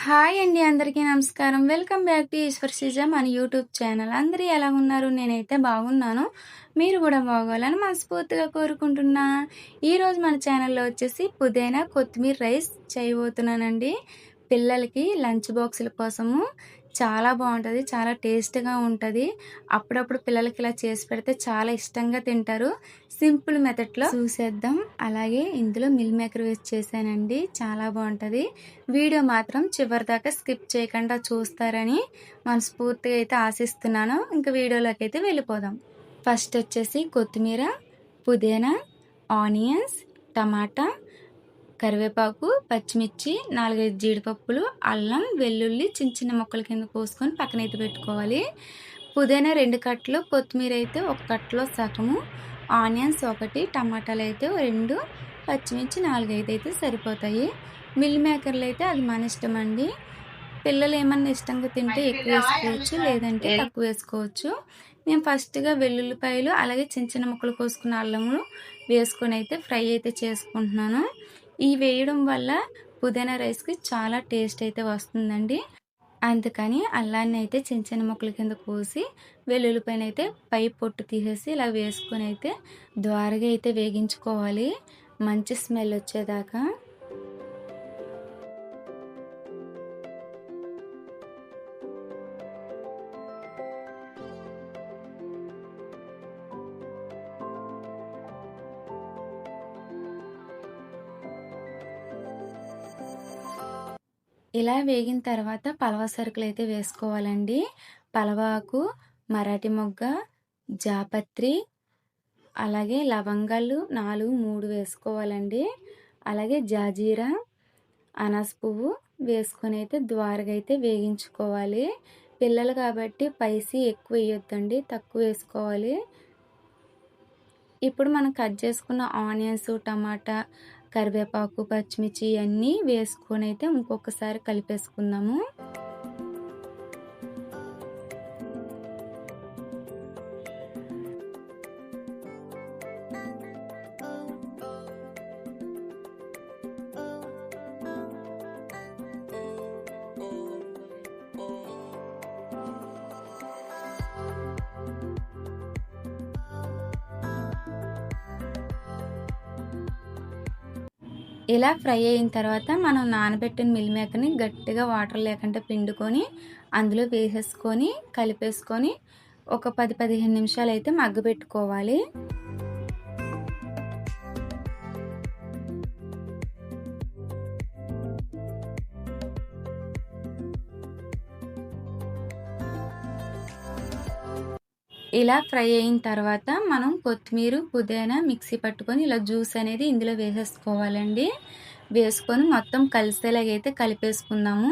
Hi అండి. అందరికీ నమస్కారం. వెల్కమ్ బ్యాక్ టు ఈశ్వర్ సిజ మన యూట్యూబ్ ఛానల్. అందరూ ఎలా ఉన్నారు? నేనైతే బాగున్నాను. మీరు కూడా బాగోవాలని మనస్ఫూర్తిగా కోరుకుంటున్నా. ఈరోజు మన ఛానల్‌లో వచ్చేసి పుదీనా, కొత్తిమీర రైస్ చేయబోతున్నానండి. పిల్లలకి లంచ్ బాక్సుల కోసము చాలా బావుంటది. చాలా టేస్ట్‌గా ఉంటది. అప్పుడప్పుడు పిల్లలకి ఇలా చేసి పెడితే చాలా ఇష్టంగా తింటారు. సింపుల్ మెథడ్‌లో చూసేద్దాం. అలాగే ఇందులో మిల్ మేకర్ వేసి చేశానండి. చాలా బావుంటది. వీడియో మాత్రం చివరిదాకా స్కిప్ చేయకుండా చూస్తారని మనస్ఫూర్తిగా అయితే ఆశిస్తున్నాను. ఇంక వీడియోలోకి అయితే వెళ్ళిపోదాం. ఫస్ట్ వచ్చేసి కొత్తిమీర, పుదీనా, ఆనియన్స్, టమాటా, కరివేపాకు, పచ్చిమిర్చి, 4, 5 జీడిపప్పులు, అల్లం, వెల్లుల్లి చిన్న చిన్న ముక్కల కింద కోసుకొని పక్కనైతే పెట్టుకోవాలి. పుదీనా 2 కట్టలు, కొత్తిమీర అయితే 1 కట్టలో సగము, ఆనియన్స్ 1, టమాటాలు అయితే 2, పచ్చిమిర్చి 4, 5 అయితే సరిపోతాయి. మిల్ మేకర్లు అయితే అది మన ఇష్టం అండి. పిల్లలు ఏమన్నా ఇష్టంగా తింటే ఎక్కువ వేసుకోవచ్చు, లేదంటే తక్కువ వేసుకోవచ్చు. నేను ఫస్ట్‌గా వెల్లుల్లిపాయలు అలాగే చిన్న చిన్న ముక్కలు కోసుకున్న అల్లము వేసుకొని అయితే ఫ్రై అయితే చేసుకుంటున్నాను. ఇవి వేయడం వల్ల పుదీనా రైస్‌కి చాలా టేస్ట్ అయితే వస్తుందండి. అందుకని అల్లాన్ని అయితే చిన్న చిన్న ముక్కల కింద కోసి వెల్లుల్లిపాయనైతే పై పొట్టు తీసేసి ఇలా వేసుకొని అయితే ద్వారగా అయితే వేగించుకోవాలి మంచి స్మెల్ వచ్చేదాకా. ఇలా వేగిన తర్వాత పలవ సరుకులైతే వేసుకోవాలండి. పలవాకు, మరాఠీ మొగ్గ, జాపత్రి, అలాగే లవంగాలు 4, 3 వేసుకోవాలండి. అలాగే జాజీరా, అనాస పువ్వు వేసుకొని అయితే ద్వారగా అయితే వేగించుకోవాలి. పిల్లలు కాబట్టి స్పైసీ ఎక్కువ వేయొద్దండి, తక్కువ వేసుకోవాలి. ఇప్పుడు మనం కట్ చేసుకున్న ఆనియన్స్, టమాటా, కరివేపాకు, పచ్చిమిర్చి ఇవన్నీ వేసుకొని అయితే ఇంకొకసారి కలిపేసుకుందాము. ఇలా ఫ్రై అయిన తర్వాత మనం నానబెట్టిన మిల్ మేకర్ని గట్టిగా వాటర్ లేకుండా పిండుకొని అందులో వేసేసుకొని కలిపేసుకొని ఒక 10-15 నిమిషాలు అయితే మగ్గబెట్టుకోవాలి. ఇలా ఫ్రై అయిన తర్వాత మనం కొత్తిమీర, పుదీనా మిక్సీ పట్టుకొని ఇలా జ్యూస్ అనేది ఇందులో వేసేసుకోవాలండి. వేసుకొని మొత్తం కలిసేలాగైతే కలిపేసుకుందాము.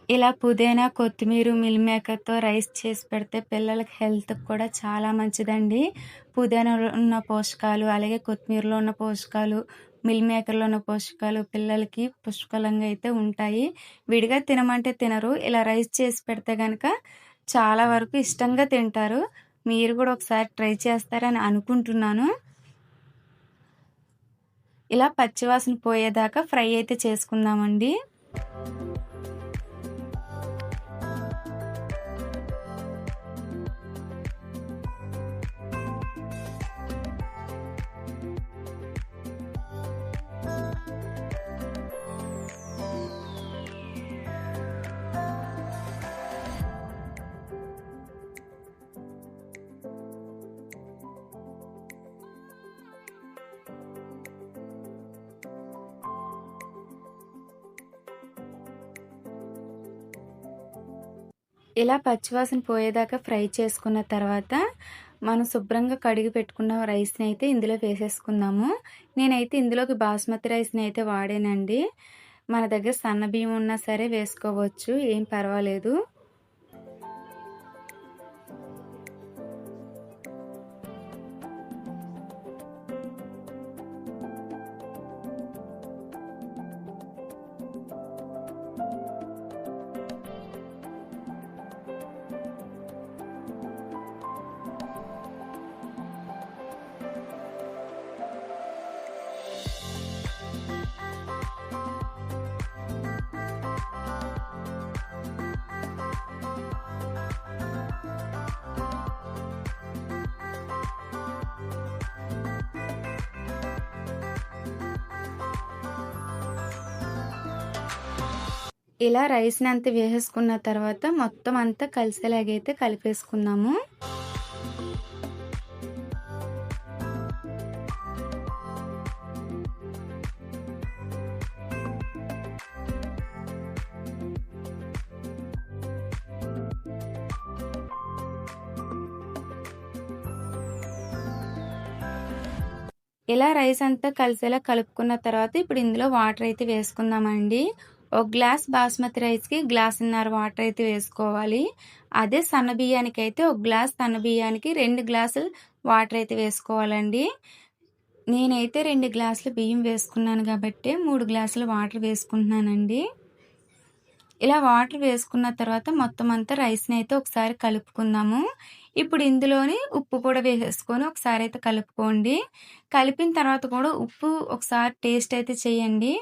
ఇలా పుదీనా, కొత్తిమీర, మిల్ మేకర్తో రైస్ చేసి పెడితే పిల్లలకి హెల్త్‌కి కూడా చాలా మంచిదండి. పుదీనాలో ఉన్న పోషకాలు, అలాగే కొత్తిమీరలో ఉన్న పోషకాలు, మిల్ మేకర్లో ఉన్న పోషకాలు పిల్లలకి పుష్కలంగా అయితే ఉంటాయి. విడిగా తినమంటే తినరు. ఇలా రైస్ చేసి పెడితే గనక చాలా వరకు ఇష్టంగా తింటారు. మీరు కూడా ఒకసారి ట్రై చేస్తారని అనుకుంటున్నాను. ఇలా పచ్చివాసన పోయేదాకా ఫ్రై అయితే చేసుకుందామండి. ఇలా పచ్చివాసన పోయేదాకా ఫ్రై చేసుకున్న తర్వాత మనం శుభ్రంగా కడిగి పెట్టుకున్న రైస్ని అయితే ఇందులో వేసేసుకుందాము. నేనైతే ఇందులోకి బాస్మతి రైస్ని అయితే వాడానండి. మన దగ్గర సన్న బియ్యం ఉన్నా సరే వేసుకోవచ్చు, ఏం పర్వాలేదు. ఇలా రైస్‌ని అంతా వేసేసుకున్న తర్వాత మొత్తం అంతా కలిసేలాగైతే కలిపేసుకుందాము. ఇలా రైస్ అంతా కలిసేలా కలుపుకున్న తర్వాత ఇప్పుడు ఇందులో వాటర్ అయితే వేసుకుందామండి. ఒక గ్లాస్ బాస్మతి రైస్‌కి గ్లాసున్నర వాటర్ అయితే వేసుకోవాలి. అదే సన్న బియ్యానికైతే ఒక గ్లాస్ సన్న బియ్యానికి 2 గ్లాసులు వాటర్ అయితే వేసుకోవాలండి. నేనైతే 2 గ్లాసులు బియ్యం వేసుకున్నాను కాబట్టి 3 గ్లాసులు వాటర్ వేసుకుంటున్నానండి. ఇలా వాటర్ వేసుకున్న తర్వాత మొత్తం అంతా రైస్‌ని అయితే ఒకసారి కలుపుకుందాము. ఇప్పుడు ఇందులోని ఉప్పు కూడా వేసేసుకొని ఒకసారి అయితే కలుపుకోండి. కలిపిన తర్వాత కూడా ఉప్పు ఒకసారి టేస్ట్ అయితే చేయండి.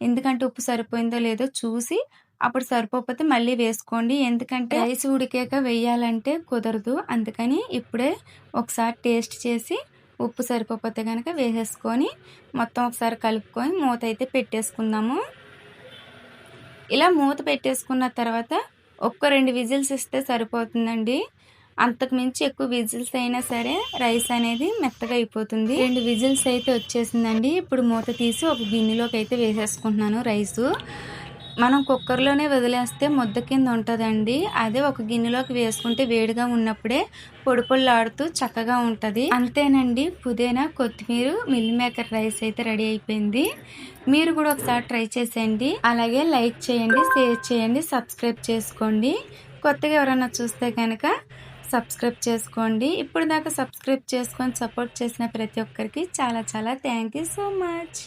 ఎందుకంటే ఉప్పు సరిపోయిందో లేదో చూసి అప్పుడు సరిపోకపోతే మళ్ళీ వేసుకోండి. ఎందుకంటే రైస్ ఉడికాక వేయాలంటే కుదరదు. అందుకని ఇప్పుడే ఒకసారి టేస్ట్ చేసి ఉప్పు సరిపోకపోతే గనక వేసేసుకొని మొత్తం ఒకసారి కలుపుకొని మూత అయితే పెట్టేసుకుందాము. ఇలా మూత పెట్టేసుకున్న తర్వాత ఒక్క 2 విజిల్స్ ఇస్తే సరిపోతుందండి. అంతకు మించి ఎక్కువ విజిల్స్ అయినా సరే రైస్ అనేది మెత్తగా అయిపోతుంది. 2 విజిల్స్ అయితే వచ్చేసిందండి. ఇప్పుడు మూత తీసి ఒక గిన్నెలోకి అయితే వేసేసుకుంటున్నాను రైసు. మనం కుక్కర్‌లోనే వదిలేస్తే ముద్ద కింద ఉంటదండి. అదే ఒక గిన్నెలోకి వేసుకుంటే వేడిగా ఉన్నప్పుడే పొడి పొడిలాడుతూ చక్కగా ఉంటది. అంతేనండి, పుదీనా, కొత్తిమీర, మిల్ మేకర్ రైస్ అయితే రెడీ అయిపోయింది. మీరు కూడా ఒకసారి ట్రై చేసేయండి. అలాగే లైక్ చేయండి, షేర్ చేయండి, సబ్స్క్రైబ్ చేసుకోండి. కొత్తగా ఎవరైనా చూస్తే కనుక సబ్స్క్రైబ్ చేసుకోండి. ఇప్పుడు దాకా సబ్స్క్రైబ్ చేసుకొని సపోర్ట్ చేసిన ప్రతి ఒక్కరికి చాలా చాలా థ్యాంక్ యూ సో మచ్.